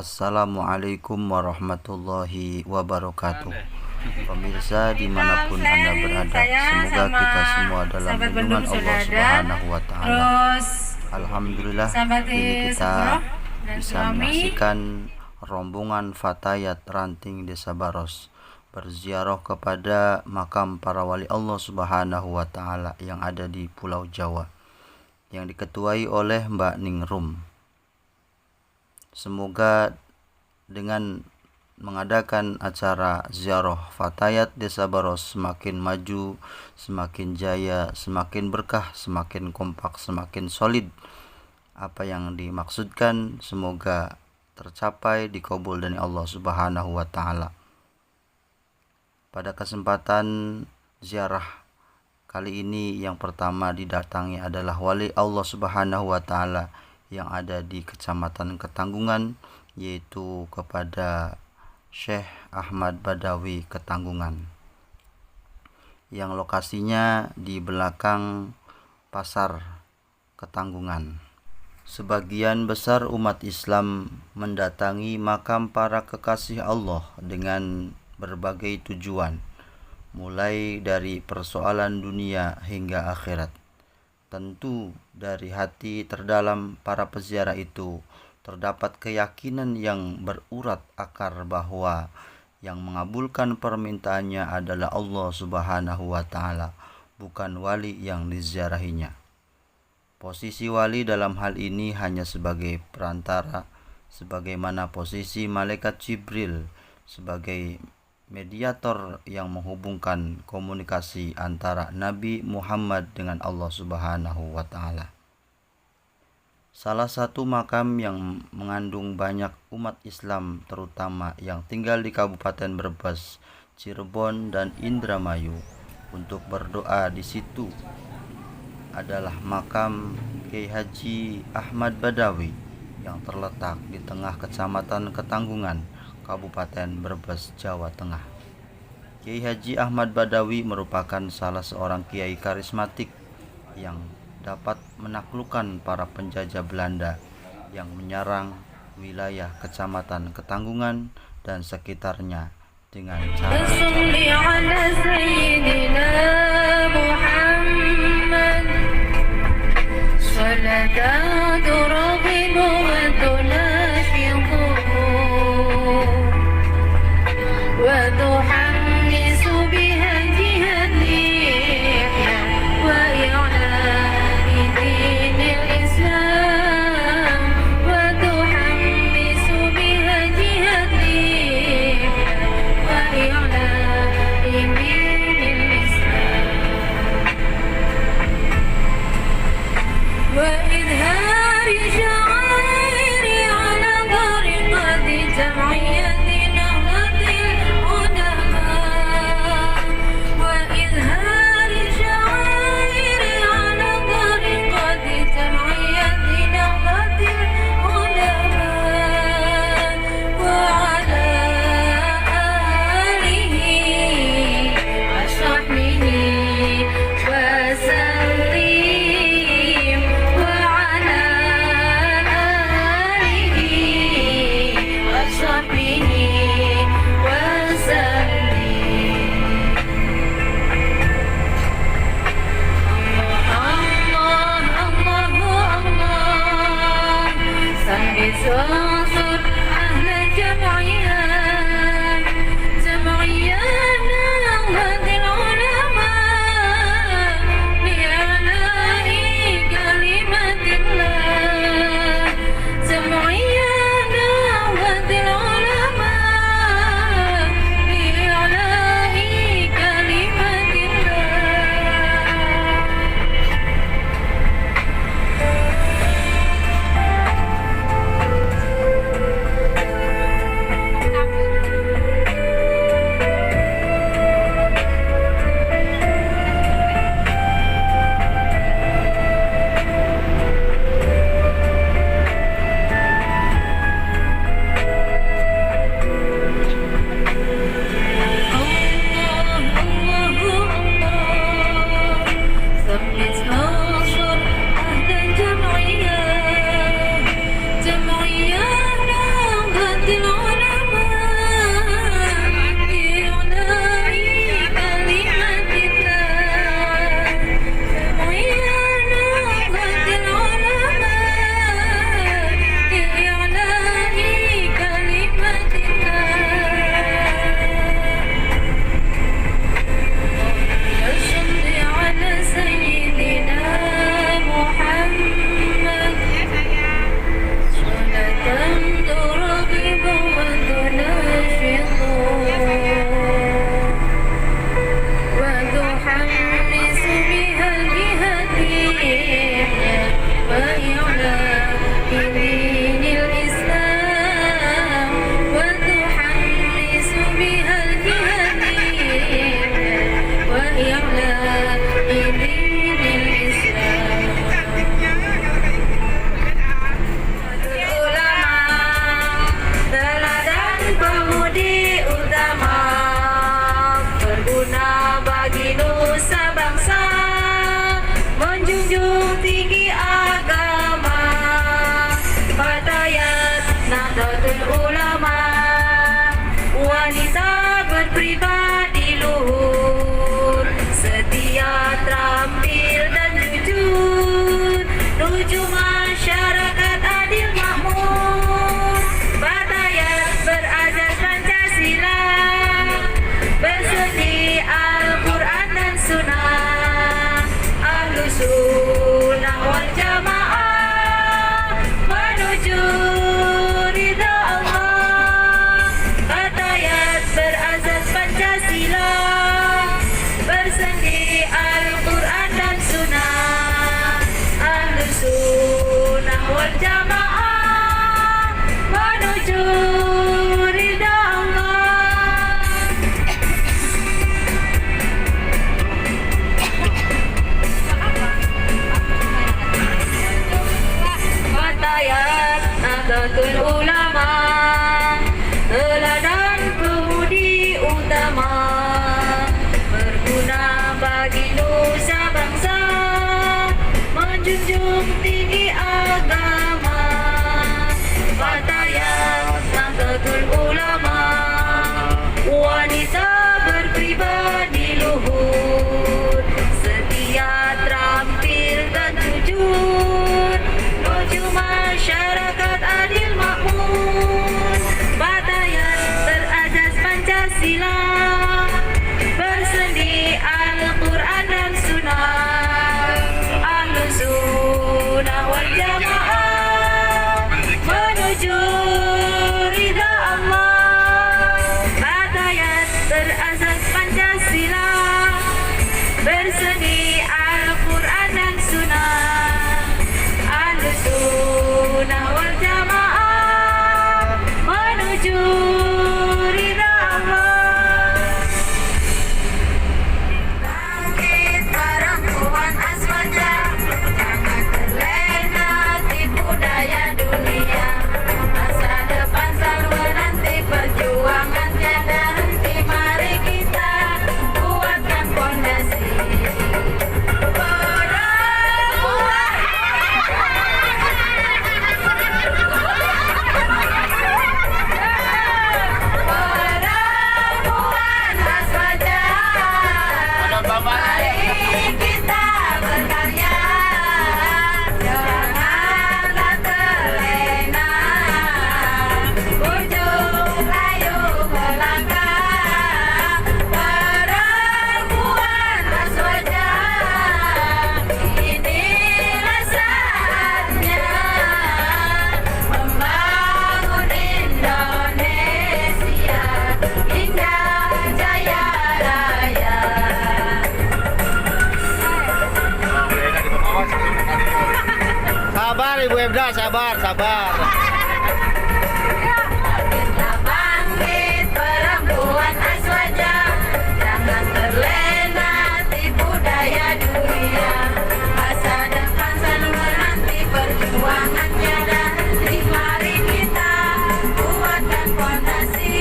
Assalamualaikum warahmatullahi wabarakatuh. Pemirsa dimanapun Anda berada, semoga kita semua dalam lindungan Allah Subhanahu wa Ta'ala. Alhamdulillah, kini kita bisa menyaksikan rombongan Fatayat Ranting Desa Baros berziarah kepada makam para wali Allah Subhanahu wa Ta'ala yang ada di Pulau Jawa, yang diketuai oleh Mbak Ningrum. Semoga dengan mengadakan acara ziarah Fatayat Desa Baros semakin maju, semakin jaya, semakin berkah, semakin kompak, semakin solid. Apa yang dimaksudkan semoga tercapai, dikabul dari Allah Subhanahu wa Ta'ala. Pada kesempatan ziarah kali ini, yang pertama didatangi adalah wali Allah Subhanahu wa Ta'ala yang ada di Kecamatan Ketanggungan, yaitu kepada Syekh Ahmad Badawi Ketanggungan, yang lokasinya di belakang Pasar Ketanggungan. Sebagian besar umat Islam mendatangi makam para kekasih Allah dengan berbagai tujuan, mulai dari persoalan dunia hingga akhirat. Tentu dari hati terdalam para peziarah itu terdapat keyakinan yang berurat akar bahwa yang mengabulkan permintaannya adalah Allah Subhanahu wa Ta'ala, bukan wali yang diziarahinya. Posisi wali dalam hal ini hanya sebagai perantara, sebagaimana posisi malaikat Jibril sebagai mediator yang menghubungkan komunikasi antara Nabi Muhammad dengan Allah Subhanahu wa Ta'ala. Salah satu makam yang mengandung banyak umat Islam, terutama yang tinggal di Kabupaten Brebes, Cirebon, dan Indramayu, untuk berdoa di situ adalah makam Kiai Haji Ahmad Badawi yang terletak di tengah Kecamatan Ketanggungan, Kabupaten Brebes, Jawa Tengah. Kiai Haji Ahmad Badawi merupakan salah seorang kiai karismatik yang dapat menaklukkan para penjajah Belanda yang menyerang wilayah Kecamatan Ketanggungan dan sekitarnya dengan cara وإذ berpribadi luhur, setia, terampil dan jujur, tuju masyarakat adil makmur, Fatayat berazas Pancasila, berseni Al-Quran dan Sunnah, Ahlus Sunnah wal Jamaah menuju ridha Allah. Fatayat berazas Pancasila, berseni Al-Quran dan Sunnah, Ahlus Sunnah wal Jamaah menuju ridha Allah. Fatayat Nahdlatul Ulama, teladan pemudi utama, berguna bagi nusa bangsa, menjunjung tinggi agama. Fatayat Nahdlatul Ulama, wanita berpribadi luhur, setia, terampil dan jujur, tuju masyarakat adil makmur, Fatayat berazas Pancasila, berseni Al-Quran dan Sunnah, Ahlus Sunnah wal Jamaah menuju ridha Allah. Fatayat berazas Pancasila, berseni Al-Quran dan Sunnah, Ahlus Sunnah wal Jamaah menuju ridha Allah. Bangkit perempuan aswaja, jangan terlena tipu daya dunia. Masa depan selalu menanti, perjuangan tiada henti. Mari kita kuatkan fondasi. Perempuan aswaja, mari kita berkarya, janganlah terlena, ujung layu melangkah. Perempuan aswaja, inilah saatnya membangun Indonesia hingga jaya raya. Sabar Ibu Ebda, sabar. Kita bangkit perempuan aswaja, jangan terlena tipu daya dunia. Masa depan selalu menanti, perjuangan tiada henti. Mari kita kuatkan fondasi.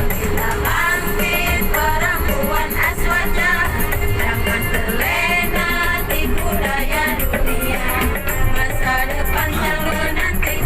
Kita bangkit perempuan aswaja, jangan terlena tipu daya dunia. Masa depan selalu menanti,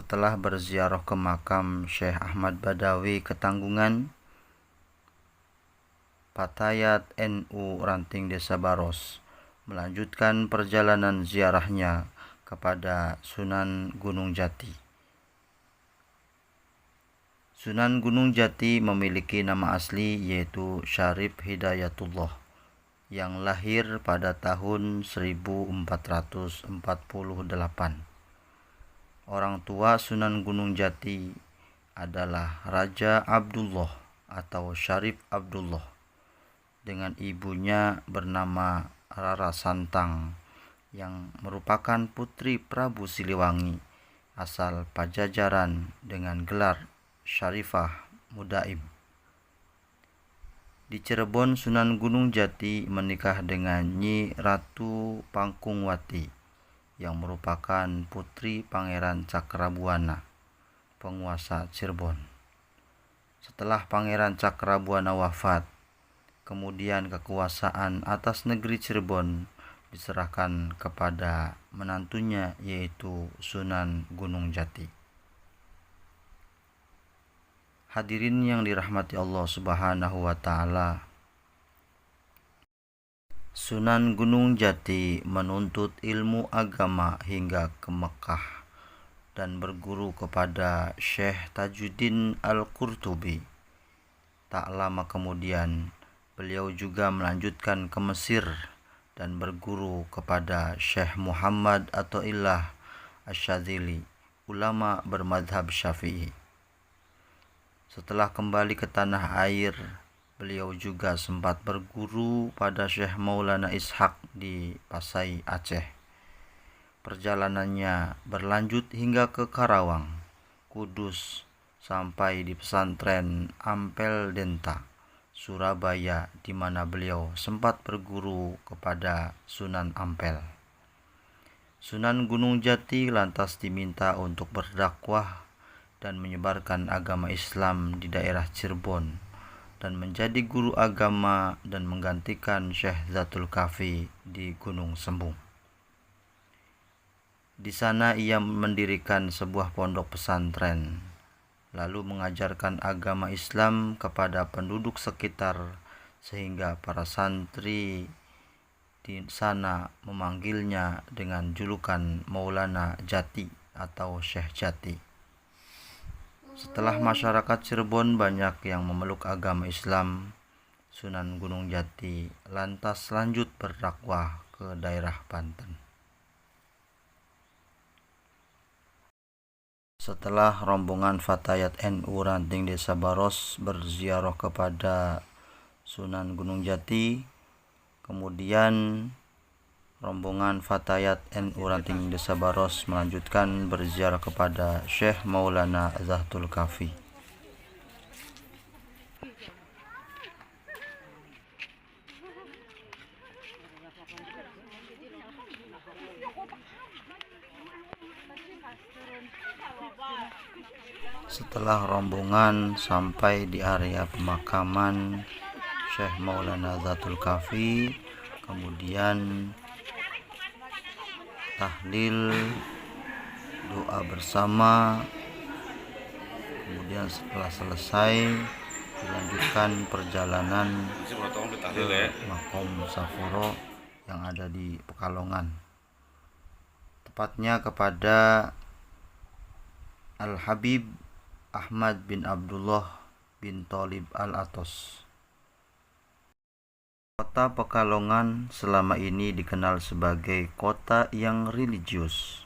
Setelah berziarah ke makam Syekh Ahmad Badawi Ketanggungan, Fatayat NU Ranting Desa Baros melanjutkan perjalanan ziarahnya kepada Sunan Gunung Jati. Sunan Gunung Jati memiliki nama asli yaitu Syarif Hidayatullah yang lahir pada tahun 1448. Orang tua Sunan Gunung Jati adalah Raja Abdullah atau Syarif Abdullah dengan ibunya bernama Rara Santang yang merupakan putri Prabu Siliwangi asal Pajajaran dengan gelar Syarifah Mudaib. Di Cirebon, Sunan Gunung Jati menikah dengan Nyi Ratu Pangkungwati yang merupakan putri Pangeran Cakrabuana, penguasa Cirebon. Setelah Pangeran Cakrabuana wafat, kemudian kekuasaan atas negeri Cirebon diserahkan kepada menantunya yaitu Sunan Gunung Jati. Hadirin yang dirahmati Allah Subhanahu wa taala, Sunan Gunung Jati menuntut ilmu agama hingga ke Mekah dan berguru kepada Syekh Tajuddin Al-Qurtubi. Tak lama kemudian, beliau juga melanjutkan ke Mesir dan berguru kepada Syekh Muhammad Athaillah Asy-Syadzili, ulama bermadhab Syafi'i. Setelah kembali ke tanah air, beliau juga sempat berguru pada Syekh Maulana Ishaq di Pasai, Aceh. Perjalanannya berlanjut hingga ke Karawang, Kudus, sampai di pesantren Ampel Denta, Surabaya, di mana beliau sempat berguru kepada Sunan Ampel. Sunan Gunung Jati lantas diminta untuk berdakwah dan menyebarkan agama Islam di daerah Cirebon dan menjadi guru agama dan menggantikan Syekh Zatul Kafi di Gunung Sembung. Di sana ia mendirikan sebuah pondok pesantren, lalu mengajarkan agama Islam kepada penduduk sekitar sehingga para santri di sana memanggilnya dengan julukan Maulana Jati atau Syekh Jati. Setelah masyarakat Cirebon banyak yang memeluk agama Islam, Sunan Gunung Jati lantas lanjut berdakwah ke daerah Banten. Setelah rombongan Fatayat NU Ranting Desa Baros berziarah kepada Sunan Gunung Jati, kemudian rombongan Fatayat NU Ranting Desa Baros melanjutkan berziarah kepada Syekh Maulana Zatul Kafi. Setelah rombongan sampai di area pemakaman Syekh Maulana Zatul Kafi, kemudian tahlil, doa bersama, kemudian setelah selesai dilanjutkan perjalanan ke Makom Safuro yang ada di Pekalongan, tepatnya kepada Al-Habib Ahmad bin Abdullah bin Thalib Al-Atos. Kota Pekalongan selama ini dikenal sebagai kota yang religius.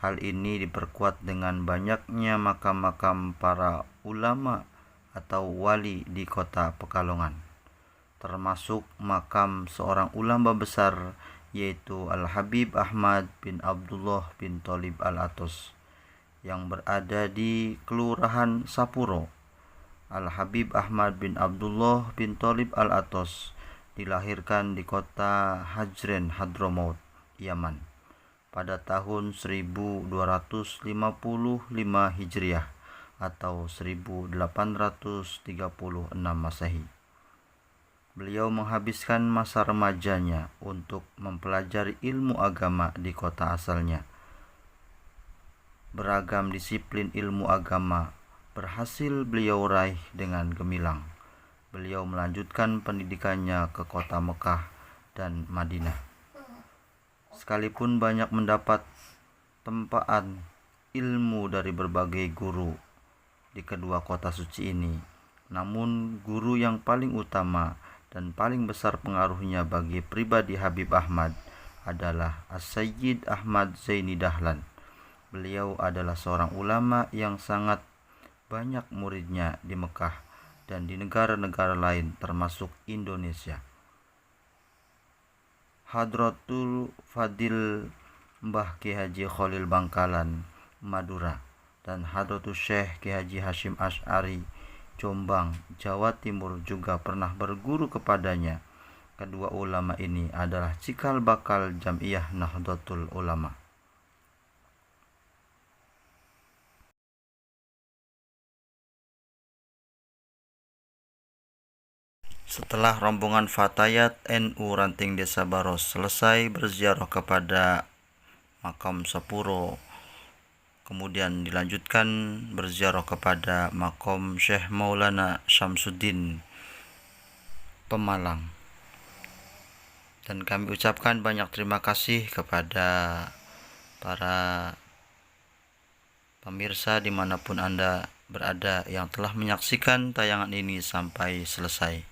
Hal ini diperkuat dengan banyaknya makam-makam para ulama atau wali di kota Pekalongan, termasuk makam seorang ulama besar yaitu Al-Habib Ahmad bin Abdullah bin Thalib Al-Atos yang berada di Kelurahan Sapuro. Al-Habib Ahmad bin Abdullah bin Thalib Al-Atos dilahirkan di kota Hajren, Hadramaut, Yaman pada tahun 1255 Hijriah atau 1836 Masehi. Beliau menghabiskan masa remajanya untuk mempelajari ilmu agama di kota asalnya. beragam disiplin ilmu agama berhasil beliau raih dengan gemilang. Beliau melanjutkan pendidikannya ke kota Mekah dan Madinah. Sekalipun banyak mendapat tempaan ilmu dari berbagai guru di kedua kota suci ini, namun guru yang paling utama dan paling besar pengaruhnya bagi pribadi Habib Ahmad adalah As-Sayyid Ahmad Zaini Dahlan. Beliau adalah seorang ulama yang sangat banyak muridnya di Mekah dan di negara-negara lain termasuk Indonesia. Hadratul Fadil Mbah Ki Haji Khalil Bangkalan, Madura, dan Hadratul Syekh Ki Haji Hashim Asy'ari, Jombang, Jawa Timur juga pernah berguru kepadanya. Kedua ulama ini adalah cikal bakal Jam'iyah Nahdlatul Ulama. Setelah rombongan Fatayat NU Ranting Desa Baros selesai berziarah kepada makam Sapuro, kemudian dilanjutkan berziarah kepada makam Syekh Maulana Syamsuddin Pemalang. Dan kami ucapkan banyak terima kasih kepada para pemirsa dimanapun Anda berada yang telah menyaksikan tayangan ini sampai selesai.